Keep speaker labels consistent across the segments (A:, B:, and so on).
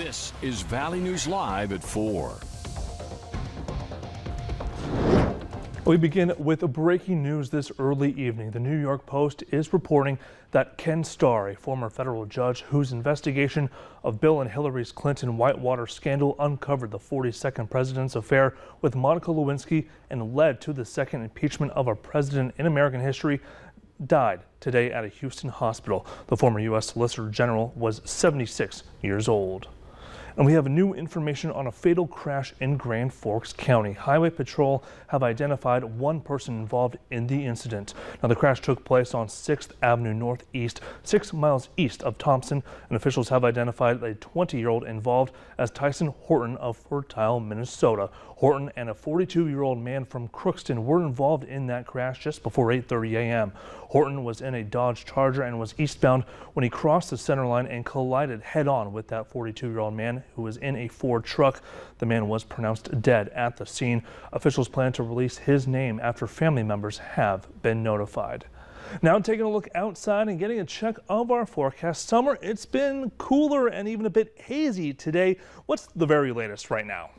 A: This is Valley News Live at 4.
B: We begin with breaking news this early evening. The New York Post is reporting that Ken Starr, a former federal judge whose investigation of Bill and Hillary's Clinton Whitewater scandal uncovered the 42nd president's affair with Monica Lewinsky and led to the second impeachment of a president in American history, died today at a Houston hospital. The former U.S. Solicitor General was 76 years old. And we have new information on a fatal crash in Grand Forks County. Highway Patrol have identified one person involved in the incident. Now, the crash took place on 6th Avenue Northeast, 6 miles east of Thompson, and officials have identified a 20-year-old involved as Tyson Horton of Fertile, Minnesota. Horton and a 42-year-old man from Crookston were involved in that crash just before 8:30 a.m. Horton was in a Dodge Charger and was eastbound when he crossed the center line and collided head-on with that 42-year-old man who was in a Ford truck. The man was pronounced dead at the scene. Officials plan to release his name after family members have been notified. Now taking a look outside and getting a check of our forecast. Summer, it's been cooler and even a bit hazy today. What's the very latest right now?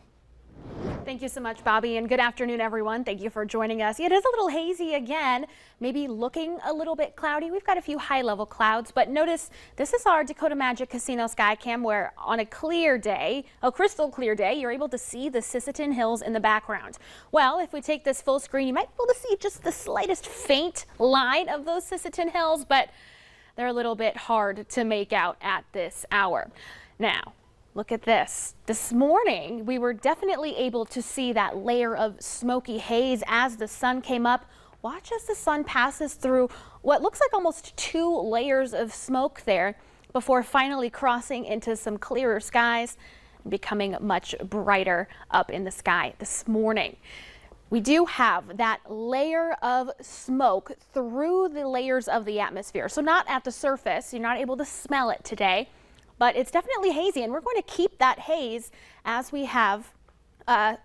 C: Thank you so much, Bobby, and good afternoon, everyone. Thank you for joining us. It is a little hazy again, maybe looking a little bit cloudy. We've got a few high-level clouds, but notice this is our Dakota Magic Casino sky cam where on a clear day, a crystal clear day, you're able to see the Sisseton Hills in the background. Well, if we take this full screen, you might be able to see just the slightest faint line of those Sisseton Hills, but they're a little bit hard to make out at this hour. Now, look at this. This morning, we were definitely able to see that layer of smoky haze as the sun came up. Watch as the sun passes through what looks like almost 2 layers of smoke there before finally crossing into some clearer skies and becoming much brighter up in the sky this morning. We do have that layer of smoke through the layers of the atmosphere. So not at the surface. You're not able to smell it today. But it's definitely hazy, and we're going to keep that haze as we have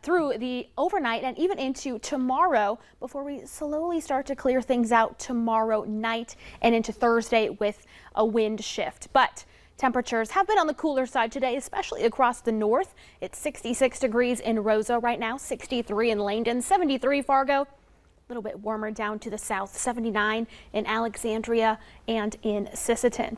C: through the overnight and even into tomorrow before we slowly start to clear things out tomorrow night and into Thursday with a wind shift. But temperatures have been on the cooler side today, especially across the north. It's 66 degrees in Rosa right now, 63 in Langdon, 73 Fargo. A little bit warmer down to the south, 79 in Alexandria and in Sisseton.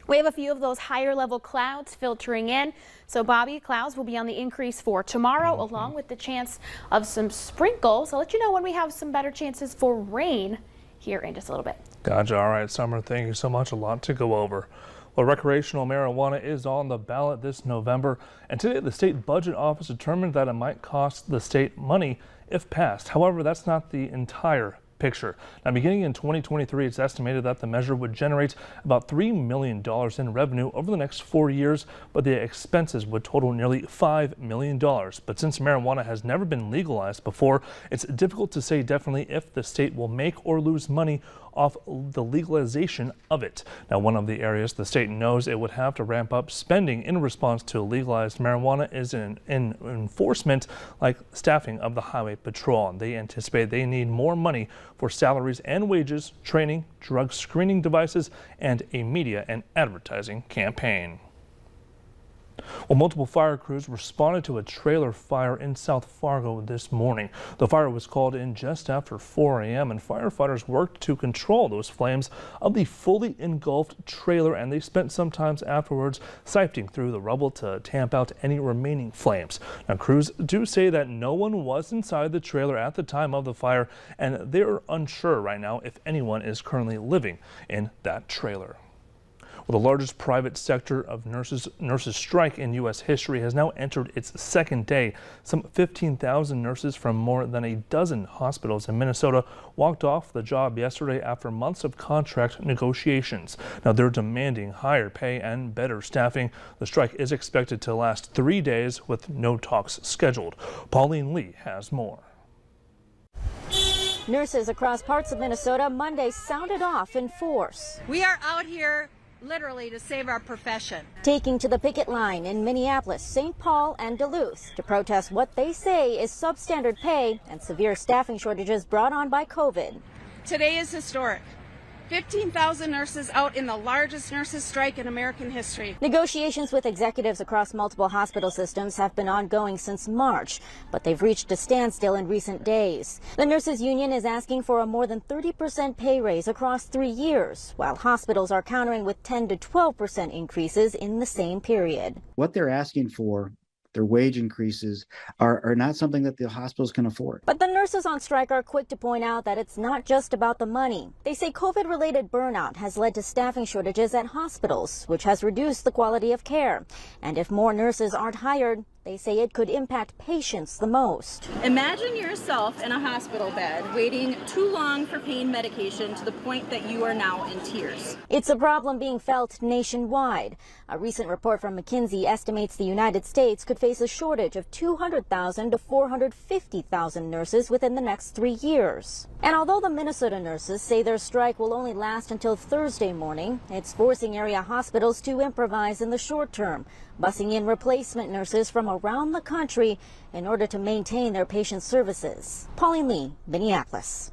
C: We have a few of those higher level clouds filtering in. So Bobby, clouds will be on the increase for tomorrow, along with the chance of some sprinkles. I'll let you know when we have some better chances for rain here in just a little bit.
B: Gotcha. All right, Summer, thank you so much. A lot to go over. Well, recreational marijuana is on the ballot this November, and today the state budget office determined that it might cost the state money if passed. However, that's not the entire picture. Now, beginning in 2023, it's estimated that the measure would generate about $3 million in revenue over the next 4 years, but the expenses would total nearly $5 million. But since marijuana has never been legalized before, it's difficult to say definitely if the state will make or lose money off the legalization of it. Now, one of the areas the state knows it would have to ramp up spending in response to legalized marijuana is in enforcement, like staffing of the Highway Patrol. They anticipate they need more money for salaries and wages, training, drug screening devices, and a media and advertising campaign. Well, multiple fire crews responded to a trailer fire in South Fargo this morning. The fire was called in just after 4 a.m. and firefighters worked to control those flames of the fully engulfed trailer, and they spent some time afterwards sifting through the rubble to tamp out any remaining flames. Now, crews do say that no one was inside the trailer at the time of the fire, and they're unsure right now if anyone is currently living in that trailer. Well, the largest private sector of nurses strike in U.S. history has now entered its second day. Some 15,000 nurses from more than a dozen hospitals in Minnesota walked off the job yesterday after months of contract negotiations. Now, they're demanding higher pay and better staffing. The strike is expected to last 3 days with no talks scheduled. Pauline Lee has more.
D: Nurses across parts of Minnesota Monday sounded off in force.
E: We are out here literally to save our profession.
D: Taking to the picket line in Minneapolis, St. Paul, and Duluth to protest what they say is substandard pay and severe staffing shortages brought on by COVID.
E: Today is historic.
F: 15,000 nurses out in the largest nurses' strike in American history.
D: Negotiations with executives across multiple hospital systems have been ongoing since March, but they've reached a standstill in recent days. The nurses' union is asking for a more than 30% pay raise across 3 years, while hospitals are countering with 10 to 12% increases in the same period.
G: What they're asking for, their wage increases, are not something that the hospitals can afford.
D: But the nurses on strike are quick to point out that it's not just about the money. They say COVID-related burnout has led to staffing shortages at hospitals, which has reduced the quality of care. And if more nurses aren't hired, they say it could impact patients the most.
H: Imagine yourself in a hospital bed waiting too long for pain medication to the point that you are now in tears.
D: It's a problem being felt nationwide. A recent report from McKinsey estimates the United States could face a shortage of 200,000 to 450,000 nurses within the next 3 years. And although the Minnesota nurses say their strike will only last until Thursday morning, it's forcing area hospitals to improvise in the short term, busing in replacement nurses from around the country in order to maintain their patient services. Pauline Lee, Minneapolis.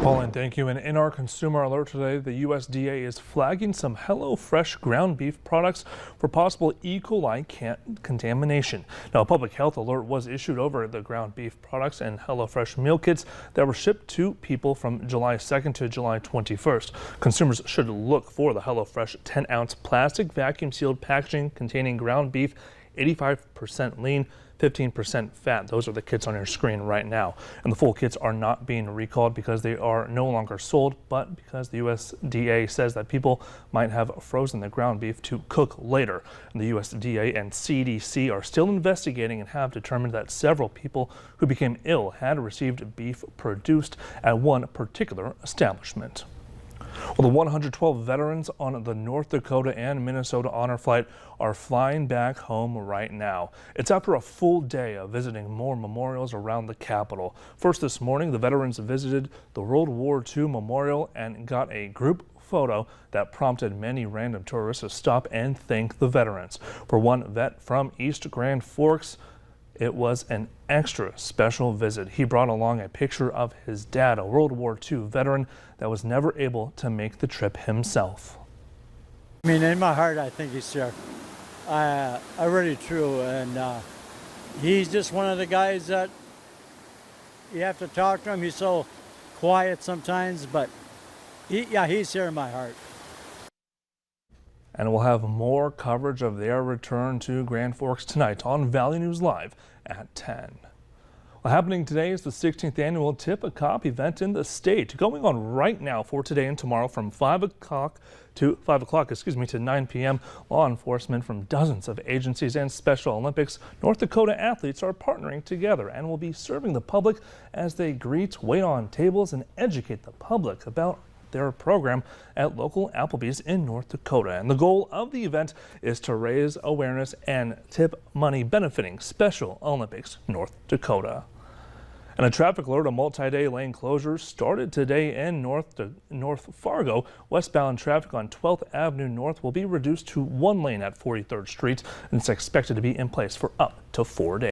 B: Pauline, thank you. And in our consumer alert today, the USDA is flagging some HelloFresh ground beef products for possible E. coli contamination. Now, a public health alert was issued over the ground beef products and HelloFresh meal kits that were shipped to people from July 2nd to July 21st. Consumers should look for the HelloFresh 10-ounce plastic vacuum-sealed packaging containing ground beef, 85% lean, 15% fat. Those are the kits on your screen right now. And the full kits are not being recalled because they are no longer sold, but because the USDA says that people might have frozen the ground beef to cook later. And the USDA and CDC are still investigating and have determined that several people who became ill had received beef produced at one particular establishment. Well, the 112 veterans on the North Dakota and Minnesota honor flight are flying back home right now. It's after a full day of visiting more memorials around the Capitol. First this morning, the veterans visited the World War II Memorial and got a group photo that prompted many random tourists to stop and thank the veterans. For one vet from East Grand Forks, it was an extra special visit. He brought along a picture of his dad, a World War II veteran that was never able to make the trip himself.
I: I mean, in my heart, I think he's here. I really true, and he's just one of the guys that you have to talk to him. He's so quiet sometimes, but he's here in my heart.
B: And we'll have more coverage of their return to Grand Forks tonight on Valley News Live at 10. Well, happening today is the 16th annual Tip a Cop event in the state, going on right now for today and tomorrow from 5 o'clock to 9 p.m. Law enforcement from dozens of agencies and Special Olympics North Dakota athletes are partnering together and will be serving the public as they greet, wait on tables, and educate the public about their program at local Applebee's in North Dakota. And the goal of the event is to raise awareness and tip money benefiting Special Olympics North Dakota. And a traffic alert, a multi-day lane closure started today in North Fargo. Westbound traffic on 12th Avenue North will be reduced to one lane at 43rd Street, and it's expected to be in place for up to 4 days.